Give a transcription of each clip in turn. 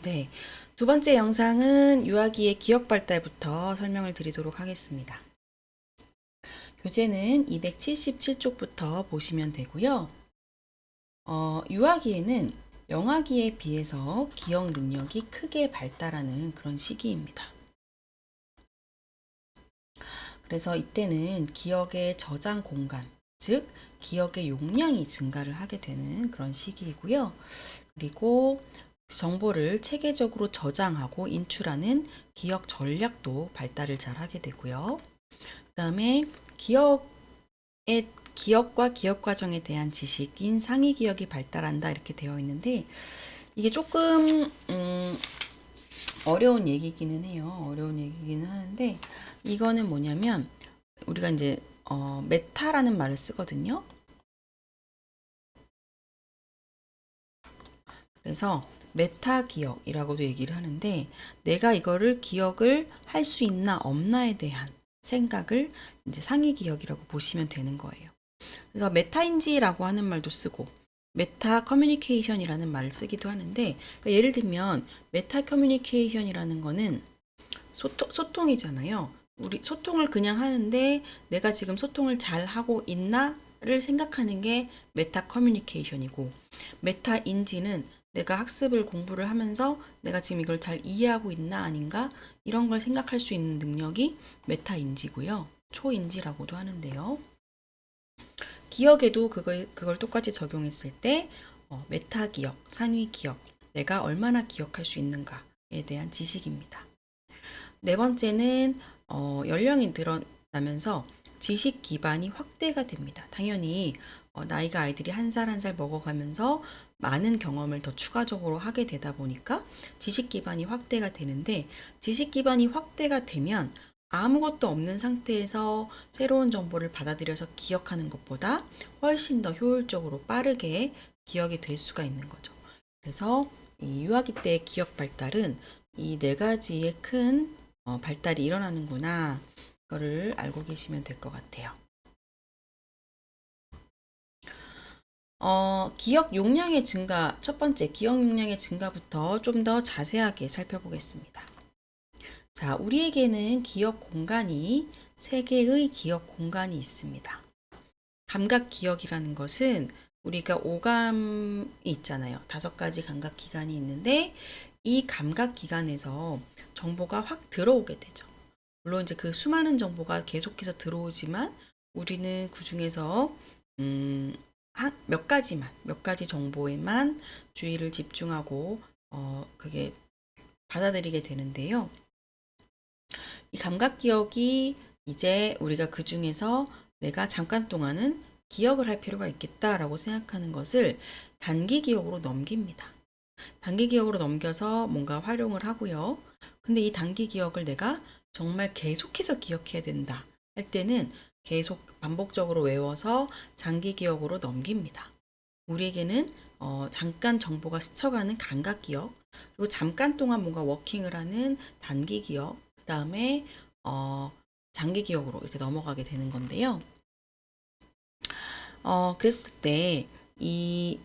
네, 두 번째 영상은 유아기의 기억 발달부터 설명을 드리도록 하겠습니다. 교재는 277쪽부터 보시면 되고요. 유아기에는 영아기에 비해서 기억 능력이 크게 발달하는 그런 시기입니다. 그래서 이때는 기억의 저장 공간, 즉 기억의 용량이 증가를 하게 되는 그런 시기이고요. 그리고 정보를 체계적으로 저장하고 인출하는 기억 전략도 발달을 잘 하게 되고요. 그 다음에 기억과 기억 과정에 대한 지식인 상위 기억이 발달한다 이렇게 되어 있는데 이게 조금 어려운 얘기기는 해요. 어려운 얘기기는 하는데 이거는 뭐냐면 우리가 이제 메타라는 말을 쓰거든요. 그래서 메타 기억이라고도 얘기를 하는데 내가 이거를 기억을 할 수 있나 없나에 대한 생각을 이제 상위 기억이라고 보시면 되는 거예요. 그래서 메타인지라고 하는 말도 쓰고 메타 커뮤니케이션이라는 말을 쓰기도 하는데 그러니까 예를 들면 메타 커뮤니케이션이라는 거는 소통이잖아요. 우리 소통을 그냥 하는데 내가 지금 소통을 잘 하고 있나를 생각하는 게 메타 커뮤니케이션이고 메타인지는 내가 학습을 공부를 하면서 내가 지금 이걸 잘 이해하고 있나 아닌가 이런 걸 생각할 수 있는 능력이 메타인지고요. 초인지라고도 하는데요. 기억에도 그걸 똑같이 적용했을 때 메타 기억, 상위 기억, 내가 얼마나 기억할 수 있는가에 대한 지식입니다. 네 번째는 연령이 늘어나면서 지식 기반이 확대가 됩니다. 당연히 나이가 아이들이 한 살 한 살 먹어가면서 많은 경험을 더 추가적으로 하게 되다 보니까 지식 기반이 확대가 되는데 지식 기반이 확대가 되면 아무것도 없는 상태에서 새로운 정보를 받아들여서 기억하는 것보다 훨씬 더 효율적으로 빠르게 기억이 될 수가 있는 거죠. 그래서 이 유아기 때의 기억 발달은 이 네 가지의 큰 발달이 일어나는구나. 그거를 알고 계시면 될 것 같아요. 기억 용량의 증가, 첫 번째 기억 용량의 증가부터 좀 더 자세하게 살펴보겠습니다. 자, 우리에게는 기억 공간이 세 개의 기억 공간이 있습니다. 감각 기억이라는 것은 우리가 오감이 있잖아요. 5가지 감각 기관이 있는데 이 감각 기관에서 정보가 확 들어오게 되죠. 물론 이제 그 수많은 정보가 계속해서 들어오지만 우리는 그 중에서 몇 가지 정보에만 주의를 집중하고 그게 받아들이게 되는데요. 이 감각 기억이 이제 우리가 그 중에서 내가 잠깐 동안은 기억을 할 필요가 있겠다라고 생각하는 것을 단기 기억으로 넘깁니다. 단기 기억으로 넘겨서 뭔가 활용을 하고요. 근데 이 단기 기억을 내가 정말 계속해서 기억해야 된다 할 때는 계속 반복적으로 외워서 장기 기억으로 넘깁니다. 우리에게는 잠깐 정보가 스쳐가는 감각 기억, 그리고 잠깐 동안 뭔가 워킹을 하는 단기 기억, 그 다음에 장기 기억으로 이렇게 넘어가게 되는 건데요. 그랬을 때 이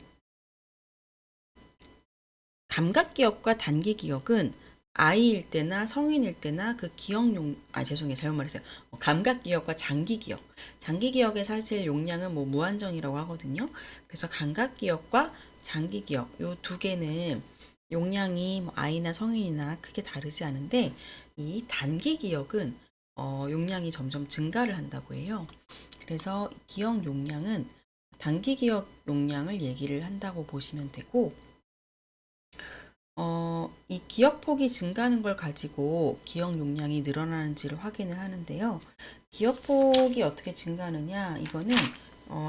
감각 기억과 단기 기억은 아이일 때나 성인일 때나 그 죄송해요. 잘못 말했어요. 감각 기억과 장기 기억. 장기 기억의 사실 용량은 뭐 무한정이라고 하거든요. 그래서 감각 기억과 장기 기억, 요 두 개는 용량이 뭐 아이나 성인이나 크게 다르지 않은데 이 단기 기억은 용량이 점점 증가를 한다고 해요. 그래서 기억 용량은 단기 기억 용량을 얘기를 한다고 보시면 되고 이 기억폭이 증가하는 걸 가지고 기억 용량이 늘어나는지를 확인을 하는데요. 기억폭이 어떻게 증가하느냐? 이거는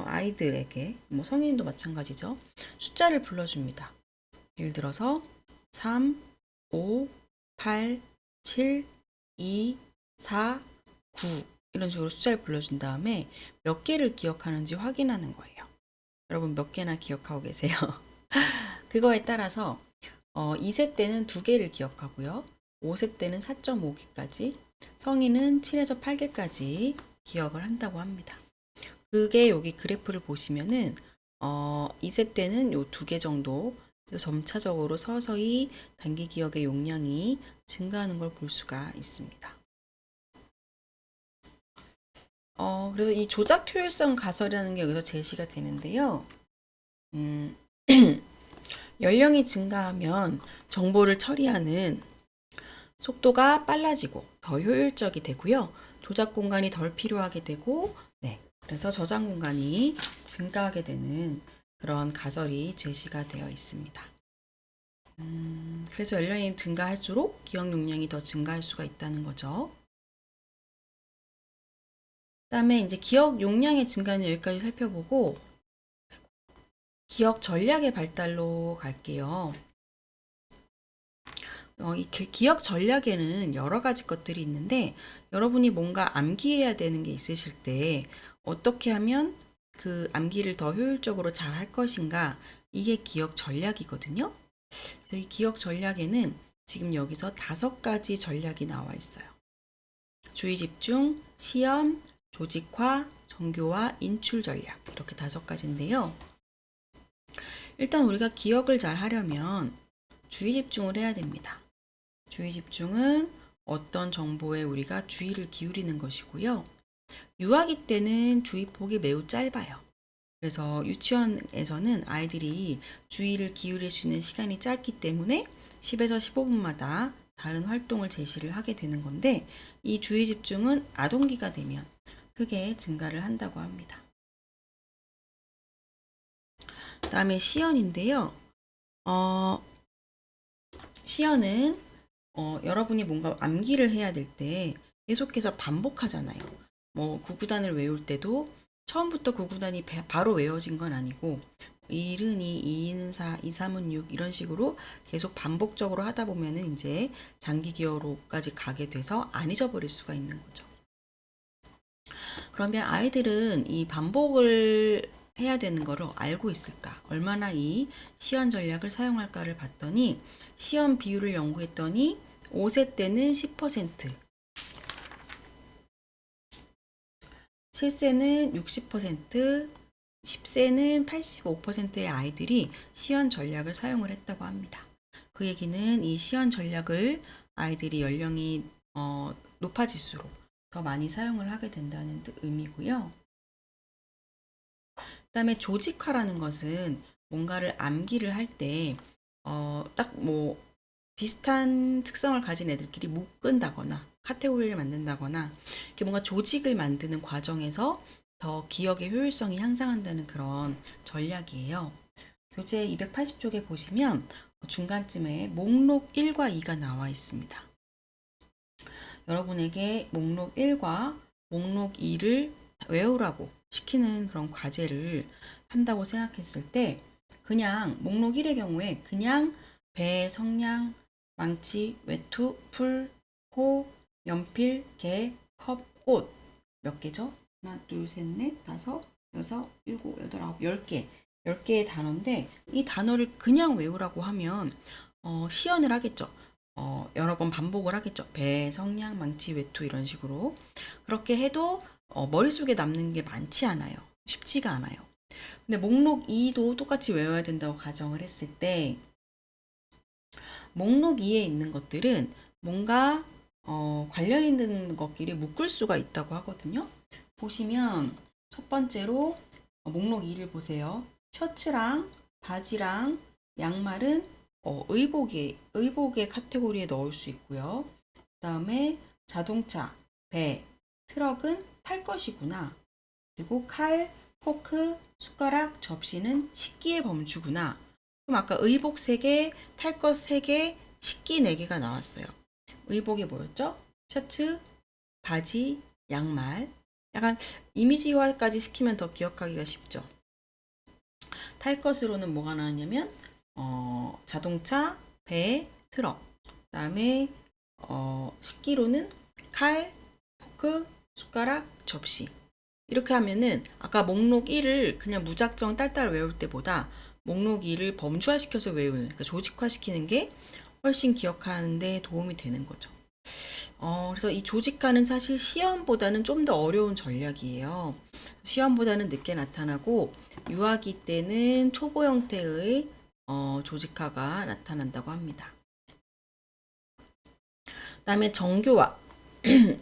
아이들에게, 뭐 성인도 마찬가지죠. 숫자를 불러줍니다. 예를 들어서 3, 5, 8, 7, 2, 4, 9 이런 식으로 숫자를 불러준 다음에 몇 개를 기억하는지 확인하는 거예요. 여러분 몇 개나 기억하고 계세요? 그거에 따라서 2세 때는 2개를 기억하고요. 5세 때는 4.5개까지, 성인은 7에서 8개까지 기억을 한다고 합니다. 그게 여기 그래프를 보시면은 2세 때는 요 2개 정도 그래서 점차적으로 서서히 단기 기억의 용량이 증가하는 걸 볼 수가 있습니다. 그래서 이 조작 효율성 가설이라는 게 여기서 제시가 되는데요. 음, 연령이 증가하면 정보를 처리하는 속도가 빨라지고 더 효율적이 되고요. 조작 공간이 덜 필요하게 되고, 네. 그래서 저장 공간이 증가하게 되는 그런 가설이 제시가 되어 있습니다. 그래서 연령이 증가할수록 기억 용량이 더 증가할 수가 있다는 거죠. 그다음에 이제 기억 용량의 증가는 여기까지 살펴보고 기억 전략의 발달로 갈게요. 이 기억 전략에는 여러 가지 것들이 있는데 여러분이 뭔가 암기해야 되는 게 있으실 때 어떻게 하면 그 암기를 더 효율적으로 잘 할 것인가, 이게 기억 전략이거든요. 그래서 이 기억 전략에는 지금 여기서 5가지 전략이 나와 있어요. 주의 집중, 시험, 조직화, 정교화, 인출 전략, 이렇게 5가지인데요. 일단 우리가 기억을 잘 하려면 주의 집중을 해야 됩니다. 주의 집중은 어떤 정보에 우리가 주의를 기울이는 것이고요. 유아기 때는 주의폭이 매우 짧아요. 그래서 유치원에서는 아이들이 주의를 기울일 수 있는 시간이 짧기 때문에 10에서 15분마다 다른 활동을 제시를 하게 되는 건데, 이 주의 집중은 아동기가 되면 크게 증가를 한다고 합니다. 그 다음에 시연인데요. 시연은 여러분이 뭔가 암기를 해야 될 때 계속해서 반복하잖아요. 뭐 구구단을 외울 때도 처음부터 구구단이 바로 외워진 건 아니고 1은 2, 2는 4, 2, 3은 6 이런 식으로 계속 반복적으로 하다 보면은 이제 장기 기억으로까지 가게 돼서 안 잊어버릴 수가 있는 거죠. 그러면 아이들은 이 반복을 해야 되는 거를 알고 있을까? 얼마나 이 시연 전략을 사용할까를 봤더니 시연 비율을 연구했더니 5세 때는 10%, 7세는 60%, 10세는 85%의 아이들이 시연 전략을 사용을 했다고 합니다. 그 얘기는 이 시연 전략을 아이들이 연령이 높아질수록 더 많이 사용을 하게 된다는 의미고요. 그다음에 조직화라는 것은 뭔가를 암기를 할 때 딱 뭐 비슷한 특성을 가진 애들끼리 묶은다거나 카테고리를 만든다거나 이렇게 뭔가 조직을 만드는 과정에서 더 기억의 효율성이 향상한다는 그런 전략이에요. 교재 280쪽에 보시면 중간쯤에 목록 1과 2가 나와 있습니다. 여러분에게 목록 1과 목록 2를 외우라고 시키는 그런 과제를 한다고 생각했을 때 그냥 목록 1의 경우에 그냥 배, 성냥, 망치, 외투, 풀, 호, 연필, 개, 컵, 꽃 몇 개죠? 하나, 둘, 셋, 넷, 다섯, 여섯, 일곱, 여덟, 아홉, 10개 10개의 단어인데 이 단어를 그냥 외우라고 하면 시연을 하겠죠. 여러 번 반복을 하겠죠. 배, 성냥, 망치, 외투 이런 식으로. 그렇게 해도 머릿속에 남는 게 많지 않아요. 쉽지가 않아요. 근데 목록 2도 똑같이 외워야 된다고 가정을 했을 때 목록 2에 있는 것들은 뭔가 관련 있는 것끼리 묶을 수가 있다고 하거든요. 보시면 첫 번째로 목록 2를 보세요. 셔츠랑 바지랑 양말은 의복의 카테고리에 넣을 수 있고요. 그 다음에 자동차, 배, 트럭은 탈 것이구나. 그리고 칼, 포크, 숟가락, 접시는 식기의 범주구나. 그럼 아까 의복 3개, 탈 것 3개, 식기 4개가 나왔어요. 의복이 뭐였죠? 셔츠, 바지, 양말. 약간 이미지화까지 시키면 더 기억하기가 쉽죠. 탈 것으로는 뭐가 나왔냐면 자동차, 배, 트럭. 그다음에 식기로는 칼, 포크, 숟가락, 접시. 이렇게 하면은 아까 목록 1을 그냥 무작정 딸딸 외울 때보다 목록 2를 범주화시켜서 외우는, 그러니까 조직화시키는 게 훨씬 기억하는 데 도움이 되는 거죠. 그래서 이 조직화는 사실 시험보다는 좀 더 어려운 전략이에요. 시험보다는 늦게 나타나고 유아기 때는 초보 형태의 조직화가 나타난다고 합니다. 그다음에 정교화.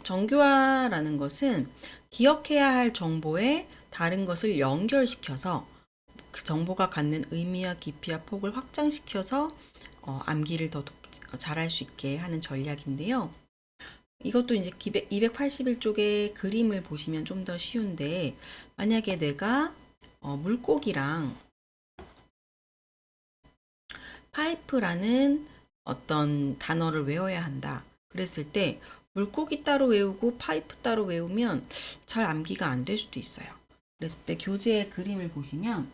정교화라는 것은 기억해야 할 정보에 다른 것을 연결시켜서 그 정보가 갖는 의미와 깊이와 폭을 확장시켜서 암기를 더 잘할 수 있게 하는 전략인데요. 이것도 이제 281쪽의 그림을 보시면 좀 더 쉬운데, 만약에 내가 물고기랑 파이프라는 어떤 단어를 외워야 한다. 그랬을 때 물고기 따로 외우고 파이프 따로 외우면 잘 암기가 안 될 수도 있어요. 그랬을 때 교재의 그림을 보시면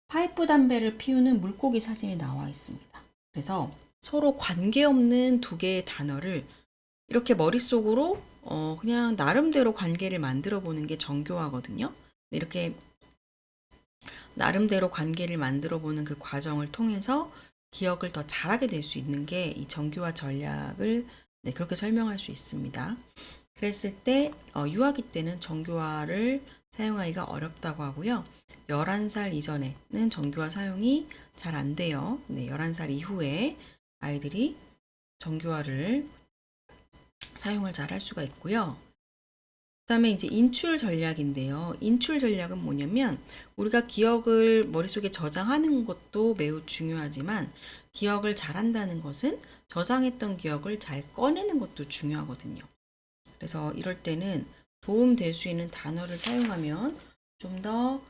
파이프 담배를 피우는 물고기 사진이 나와 있습니다. 그래서 서로 관계없는 두 개의 단어를 이렇게 머릿속으로 그냥 나름대로 관계를 만들어 보는 게 정교화거든요. 이렇게 나름대로 관계를 만들어 보는 그 과정을 통해서 기억을 더 잘하게 될 수 있는 게 이 정교화 전략을 그렇게 설명할 수 있습니다. 그랬을 때 유아기 때는 정교화를 사용하기가 어렵다고 하고요. 11살 이전에는 정교화 사용이 잘 안 돼요. 11살 이후에 아이들이 정교화를 사용을 잘 할 수가 있고요. 그다음에 이제 인출 전략인데요. 인출 전략은 뭐냐면 우리가 기억을 머릿속에 저장하는 것도 매우 중요하지만 기억을 잘한다는 것은 저장했던 기억을 잘 꺼내는 것도 중요하거든요. 그래서 이럴 때는 도움 될 수 있는 단어를 사용하면 좀 더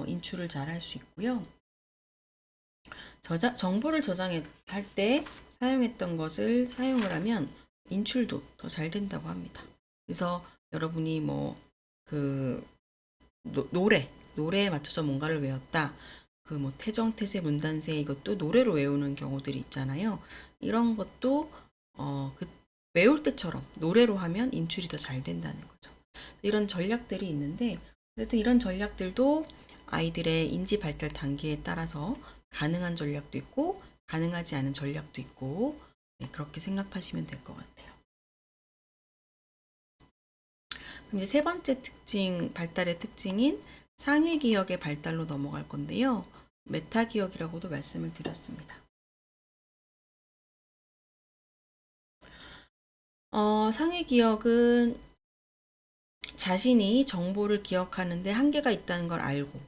인출을 잘 할 수 있고요. 정보를 저장할 때 사용했던 것을 사용을 하면 인출도 더 잘 된다고 합니다. 그래서 여러분이 노래에 맞춰서 뭔가를 외웠다. 태정태세 문단세 이것도 노래로 외우는 경우들이 있잖아요. 이런 것도 외울 때처럼 노래로 하면 인출이 더 잘 된다는 거죠. 이런 전략들이 있는데, 하여튼 이런 전략들도 아이들의 인지 발달 단계에 따라서 가능한 전략도 있고 가능하지 않은 전략도 있고 그렇게 생각하시면 될 것 같아요. 그럼 이제 세 번째 특징, 발달의 특징인 상위 기억의 발달로 넘어갈 건데요. 메타 기억이라고도 말씀을 드렸습니다. 상위 기억은 자신이 정보를 기억하는데 한계가 있다는 걸 알고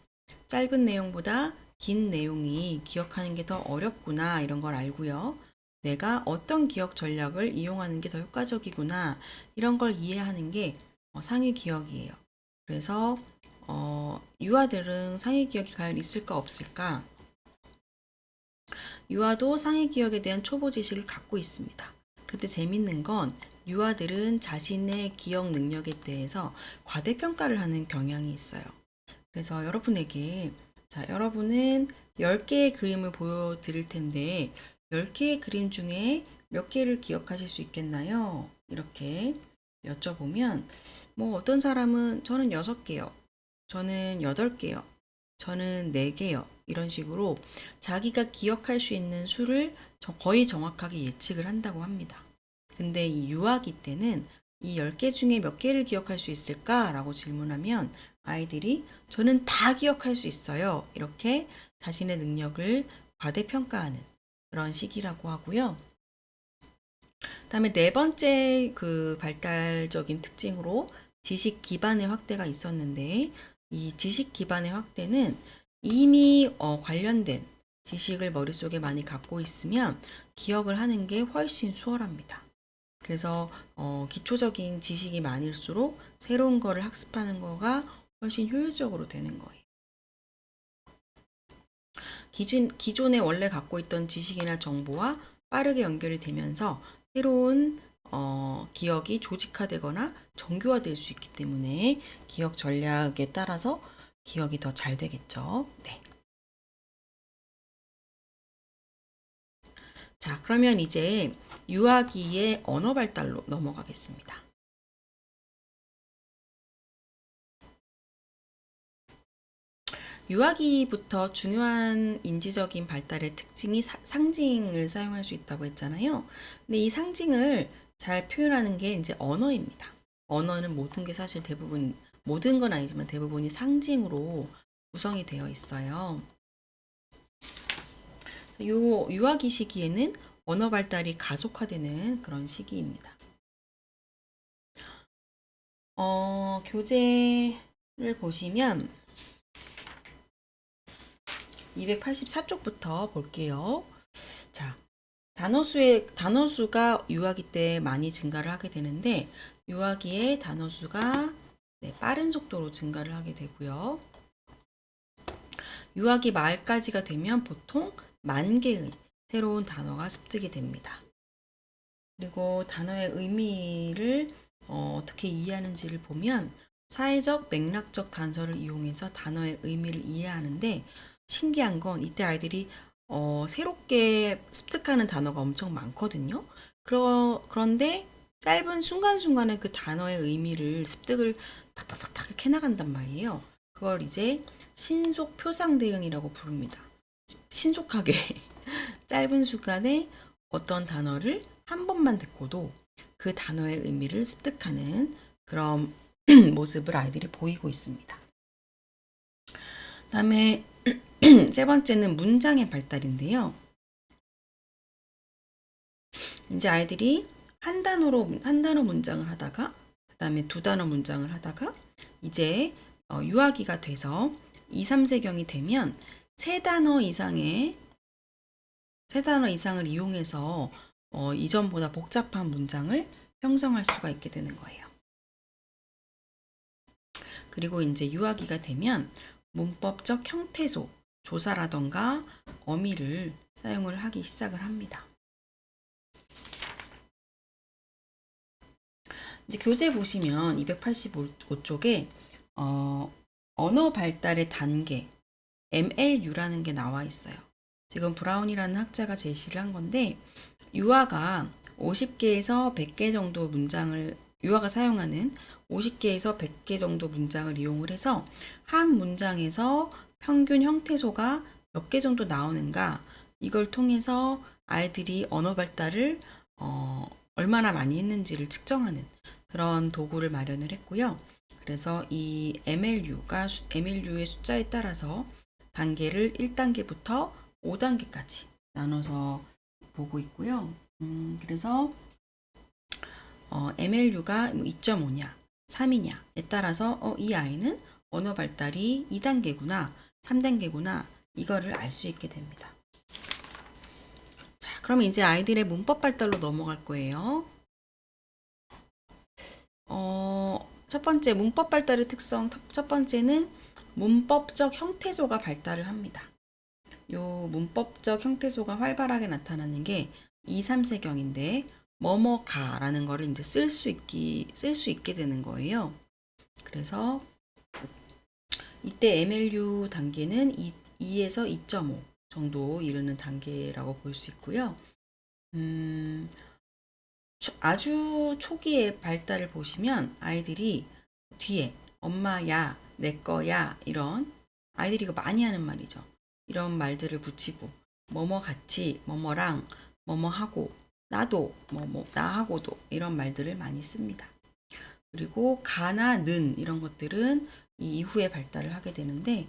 짧은 내용보다 긴 내용이 기억하는 게 더 어렵구나 이런 걸 알고요. 내가 어떤 기억 전략을 이용하는 게 더 효과적이구나 이런 걸 이해하는 게 상위 기억이에요. 그래서 유아들은 상위 기억이 과연 있을까 없을까? 유아도 상위 기억에 대한 초보 지식을 갖고 있습니다. 그런데 재밌는 건 유아들은 자신의 기억 능력에 대해서 과대평가를 하는 경향이 있어요. 그래서 여러분은 10개의 그림을 보여드릴 텐데 10개의 그림 중에 몇 개를 기억하실 수 있겠나요? 이렇게 여쭤보면 어떤 사람은 저는 6개요. 저는 8개요. 저는 4개요. 이런 식으로 자기가 기억할 수 있는 수를 거의 정확하게 예측을 한다고 합니다. 근데 이 유아기 때는 이 10개 중에 몇 개를 기억할 수 있을까라고 질문하면 아이들이 저는 다 기억할 수 있어요. 이렇게 자신의 능력을 과대평가하는 그런 시기라고 하고요. 그다음에 네 번째 그 발달적인 특징으로 지식 기반의 확대가 있었는데 이 지식 기반의 확대는 이미 관련된 지식을 머릿속에 많이 갖고 있으면 기억을 하는 게 훨씬 수월합니다. 그래서 기초적인 지식이 많을수록 새로운 거를 학습하는 거가 훨씬 효율적으로 되는 거예요. 기존에 원래 갖고 있던 지식이나 정보와 빠르게 연결이 되면서 새로운 기억이 조직화되거나 정교화될 수 있기 때문에 기억 전략에 따라서 기억이 더 잘 되겠죠. 네. 자, 그러면 이제 유아기의 언어 발달로 넘어가겠습니다. 유아기부터 중요한 인지적인 발달의 특징이 상징을 사용할 수 있다고 했잖아요. 근데 이 상징을 잘 표현하는 게 이제 언어입니다. 언어는 모든 게 사실 대부분, 모든 건 아니지만 대부분이 상징으로 구성이 되어 있어요. 요 유아기 시기에는 언어 발달이 가속화되는 그런 시기입니다. 교재를 보시면 284쪽부터 볼게요. 자, 단어 수가 유아기 때 많이 증가를 하게 되는데 유아기의 단어 수가 빠른 속도로 증가를 하게 되고요. 유아기 말까지가 되면 보통 10,000개의 새로운 단어가 습득이 됩니다. 그리고 단어의 의미를 어떻게 이해하는지를 보면 사회적 맥락적 단서를 이용해서 단어의 의미를 이해하는데 신기한 건 이때 아이들이 새롭게 습득하는 단어가 엄청 많거든요. 그런데 짧은 순간순간에 그 단어의 의미를 습득을 탁탁탁탁 이렇게 해나간단 말이에요. 그걸 이제 신속 표상 대응이라고 부릅니다. 신속하게 짧은 순간에 어떤 단어를 한 번만 듣고도 그 단어의 의미를 습득하는 그런 모습을 아이들이 보이고 있습니다. 다음에 세 번째는 문장의 발달인데요. 이제 아이들이 한 단어 문장을 하다가 그다음에 두 단어 문장을 하다가 이제 유아기가 돼서 2, 3세경이 되면 세 단어 이상을 이용해서 이전보다 복잡한 문장을 형성할 수가 있게 되는 거예요. 그리고 이제 유아기가 되면 문법적 형태소, 조사라던가 어미를 사용을 하기 시작을 합니다. 이제 교재 보시면 285쪽에 언어 발달의 단계 MLU라는 게 나와 있어요. 지금 브라운이라는 학자가 제시를 한 건데 유아가 50개에서 100개 정도 문장을 유아가 사용하는 50개에서 100개 정도 문장을 이용을 해서 한 문장에서 평균 형태소가 몇 개 정도 나오는가 이걸 통해서 아이들이 언어 발달을 얼마나 많이 했는지를 측정하는 그런 도구를 마련을 했고요. 그래서 이 MLU의 숫자에 따라서 단계를 1단계부터 5단계까지 나눠서 보고 있고요. 그래서 MLU가 2.5냐, 3이냐에 따라서 이 아이는 언어 발달이 2단계구나, 3단계구나 이거를 알 수 있게 됩니다. 자, 그럼 이제 아이들의 문법 발달로 넘어갈 거예요. 첫 번째 문법 발달의 특성 첫 번째는 문법적 형태소가 발달을 합니다. 요 문법적 형태소가 활발하게 나타나는 게 2, 3세경인데 뭐뭐가라는 거를 이제 쓸 수 있게 되는 거예요. 그래서 이때 MLU 단계는 2에서 2.5 정도 이르는 단계라고 볼 수 있고요. 아주 초기의 발달을 보시면 아이들이 뒤에 엄마야, 내 거야 이런 아이들이 이거 많이 하는 말이죠. 이런 말들을 붙이고 뭐뭐 같이, 뭐뭐랑, 뭐뭐하고, 나도, 나하고도 이런 말들을 많이 씁니다. 그리고 가나 는 이런 것들은 이 이후에 발달을 하게 되는데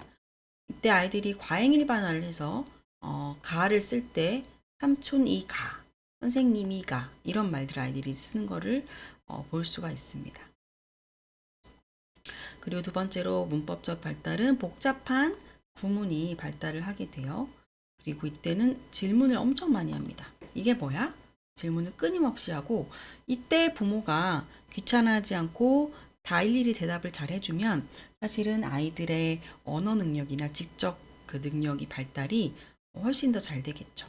이때 아이들이 과잉일반화를 해서 가를 쓸 때 삼촌이 가, 선생님이 가 이런 말들 아이들이 쓰는 거를 볼 수가 있습니다. 그리고 두 번째로 문법적 발달은 복잡한 구문이 발달을 하게 돼요. 그리고 이때는 질문을 엄청 많이 합니다. 이게 뭐야? 질문을 끊임없이 하고 이때 부모가 귀찮아하지 않고 다 일일이 대답을 잘 해주면 사실은 아이들의 언어 능력이나 지적 그 능력이 발달이 훨씬 더 잘 되겠죠.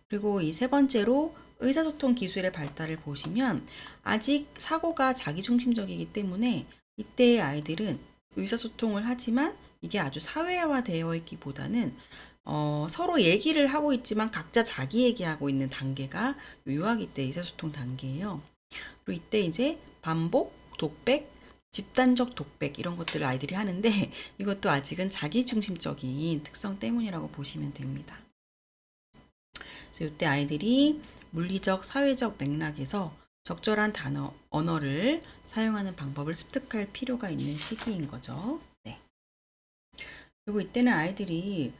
그리고 이 세 번째로 의사소통 기술의 발달을 보시면 아직 사고가 자기중심적이기 때문에 이때의 아이들은 의사소통을 하지만 이게 아주 사회화되어 있기보다는 서로 얘기를 하고 있지만 각자 자기 얘기하고 있는 단계가 유아기 때 의사소통 단계예요. 그리고 이때 이제 반복, 독백, 집단적 독백 이런 것들을 아이들이 하는데 이것도 아직은 자기중심적인 특성 때문이라고 보시면 됩니다. 그래서 이때 아이들이 물리적, 사회적 맥락에서 적절한 언어를 사용하는 방법을 습득할 필요가 있는 시기인 거죠. 네. 그리고 이때는 아이들이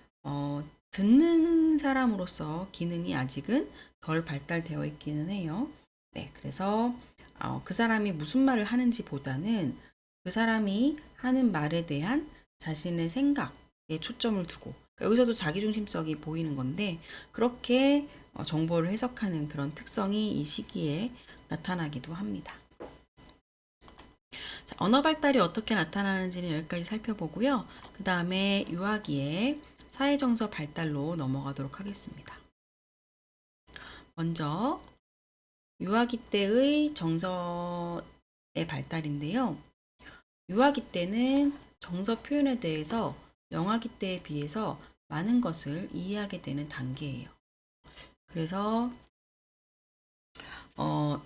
듣는 사람으로서 기능이 아직은 덜 발달되어 있기는 해요. 네, 그래서 그 사람이 무슨 말을 하는지 보다는 그 사람이 하는 말에 대한 자신의 생각에 초점을 두고, 그러니까 여기서도 자기중심성이 보이는 건데, 그렇게 정보를 해석하는 그런 특성이 이 시기에 나타나기도 합니다. 자, 언어 발달이 어떻게 나타나는지는 여기까지 살펴보고요. 그 다음에 유아기의 사회정서 발달로 넘어가도록 하겠습니다. 먼저 유아기 때의 정서의 발달인데요. 유아기 때는 정서 표현에 대해서 영아기 때에 비해서 많은 것을 이해하게 되는 단계예요. 그래서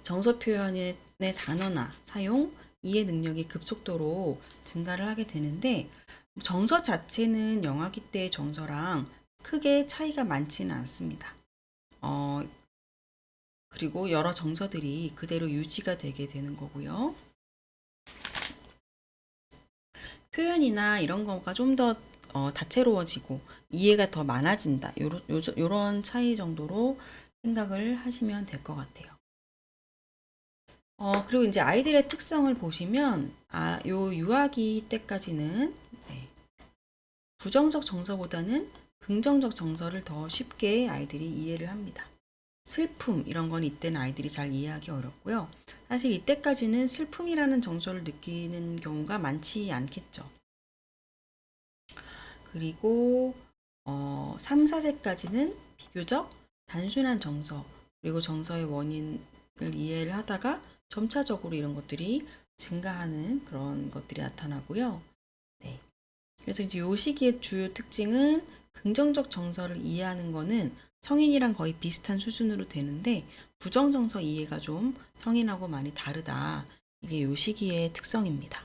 정서 표현의 단어나 사용, 이해 능력이 급속도로 증가를 하게 되는데, 정서 자체는 영아기 때의 정서랑 크게 차이가 많지는 않습니다. 그리고 여러 정서들이 그대로 유지가 되게 되는 거고요. 표현이나 이런 거가 좀 더 다채로워지고 이해가 더 많아진다. 요런 차이 정도로 생각을 하시면 될 것 같아요. 그리고 이제 아이들의 특성을 보시면, 요 유아기 때까지는 네, 부정적 정서보다는 긍정적 정서를 더 쉽게 아이들이 이해를 합니다. 슬픔 이런 건 이때는 아이들이 잘 이해하기 어렵고요. 사실 이때까지는 슬픔이라는 정서를 느끼는 경우가 많지 않겠죠. 그리고 3, 4세까지는 비교적 단순한 정서, 그리고 정서의 원인을 이해를 하다가 점차적으로 이런 것들이 증가하는 그런 것들이 나타나고요. 네. 그래서 이제 요 시기의 주요 특징은, 긍정적 정서를 이해하는 거는 성인이랑 거의 비슷한 수준으로 되는데, 부정정서 이해가 좀 성인하고 많이 다르다. 이게 요 시기의 특성입니다.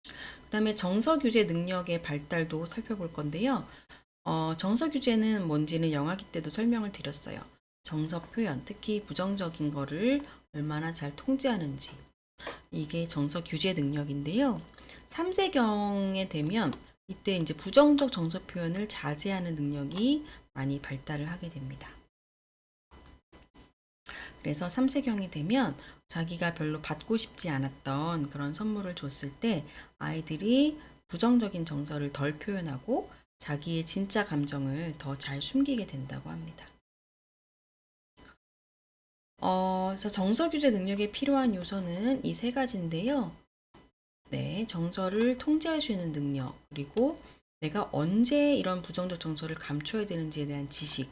그 다음에 정서 규제 능력의 발달도 살펴볼 건데요. 정서 규제는 뭔지는 영아기 때도 설명을 드렸어요. 정서 표현, 특히 부정적인 거를 얼마나 잘 통제하는지. 이게 정서 규제 능력인데요. 3세경에 되면 이때 이제 부정적 정서 표현을 자제하는 능력이 많이 발달을 하게 됩니다. 그래서 3세경이 되면 자기가 별로 받고 싶지 않았던 그런 선물을 줬을 때 아이들이 부정적인 정서를 덜 표현하고 자기의 진짜 감정을 더 잘 숨기게 된다고 합니다. 그래서 정서 규제 능력에 필요한 요소는 이 세 가지인데요. 네, 정서를 통제할 수 있는 능력, 그리고 내가 언제 이런 부정적 정서를 감춰야 되는지에 대한 지식,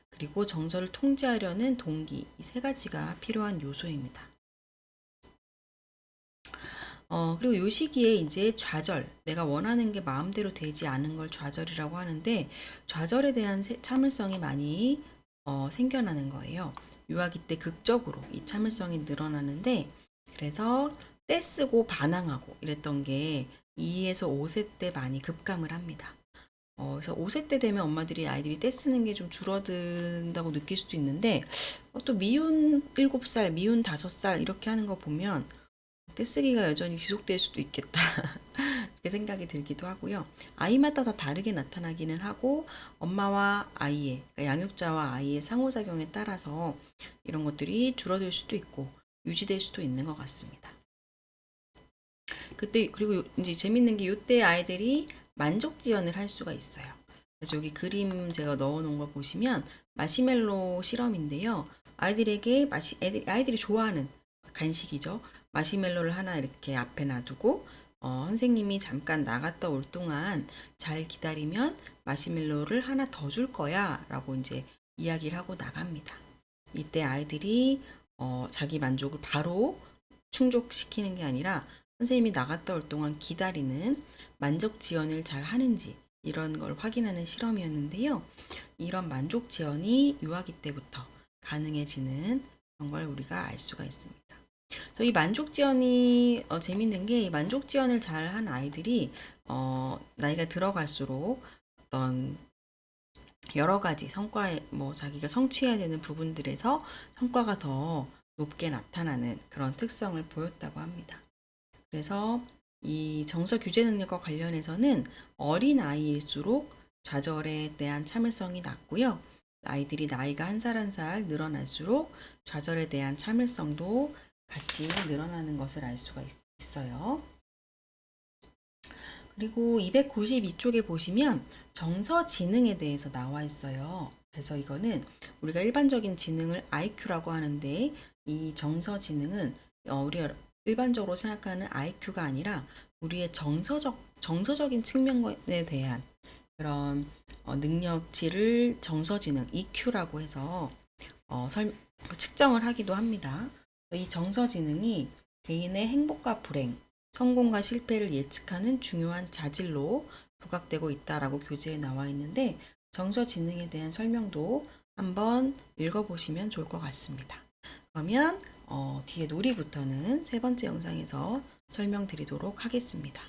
그리고 정서를 통제하려는 동기, 이 세 가지가 필요한 요소입니다. 그리고 요 시기에 이제 좌절, 내가 원하는 게 마음대로 되지 않은 걸 좌절이라고 하는데, 좌절에 대한 참을성이 많이 생겨나는 거예요. 유아기 때 극적으로 이 참을성이 늘어나는데, 그래서 떼쓰고 반항하고 이랬던 게 2에서 5세 때 많이 급감을 합니다. 그래서 5세 때 되면 엄마들이 아이들이 떼쓰는 게 좀 줄어든다고 느낄 수도 있는데, 또 미운 7살, 미운 5살 이렇게 하는 거 보면 떼쓰기가 여전히 지속될 수도 있겠다. 이렇게 생각이 들기도 하고요. 아이마다 다 다르게 나타나기는 하고, 엄마와 아이의, 그러니까 양육자와 아이의 상호작용에 따라서 이런 것들이 줄어들 수도 있고 유지될 수도 있는 것 같습니다. 그때 그리고 이제 재밌는 게 이때 아이들이 만족 지연을 할 수가 있어요. 그래서 여기 그림 제가 넣어놓은 걸 보시면 마시멜로 실험인데요. 아이들에게 아이들이 좋아하는 간식이죠. 마시멜로를 하나 이렇게 앞에 놔두고 선생님이 잠깐 나갔다 올 동안 잘 기다리면 마시멜로를 하나 더 줄 거야 라고 이제 이야기를 하고 나갑니다. 이때 아이들이 자기 만족을 바로 충족시키는 게 아니라 선생님이 나갔다 올 동안 기다리는 만족 지연을 잘 하는지 이런 걸 확인하는 실험이었는데요. 이런 만족 지연이 유아기 때부터 가능해지는 그런 걸 우리가 알 수가 있습니다. 그래서 이 만족 지연이 재밌는 게, 이 만족 지연을 잘 한 아이들이 나이가 들어갈수록 어떤 여러 가지 성과에 자기가 성취해야 되는 부분들에서 성과가 더 높게 나타나는 그런 특성을 보였다고 합니다. 그래서 이 정서 규제 능력과 관련해서는 어린 아이일수록 좌절에 대한 참을성이 낮고요. 아이들이 나이가 한 살 한 살 늘어날수록 좌절에 대한 참을성도 같이 늘어나는 것을 알 수가 있어요. 그리고 292쪽에 보시면 정서 지능에 대해서 나와 있어요. 그래서 이거는 우리가 일반적인 지능을 IQ라고 하는데 이 정서 지능은 우리가 일반적으로 생각하는 IQ가 아니라 우리의 정서적인 측면에 대한 그런 능력치를 정서 지능 EQ라고 해서 측정을 하기도 합니다. 이 정서 지능이 개인의 행복과 불행, 성공과 실패를 예측하는 중요한 자질로 부각되고 있다라고 교재에 나와 있는데 정서 지능에 대한 설명도 한번 읽어보시면 좋을 것 같습니다. 그러면 뒤에 놀이부터는 세 번째 영상에서 설명드리도록 하겠습니다.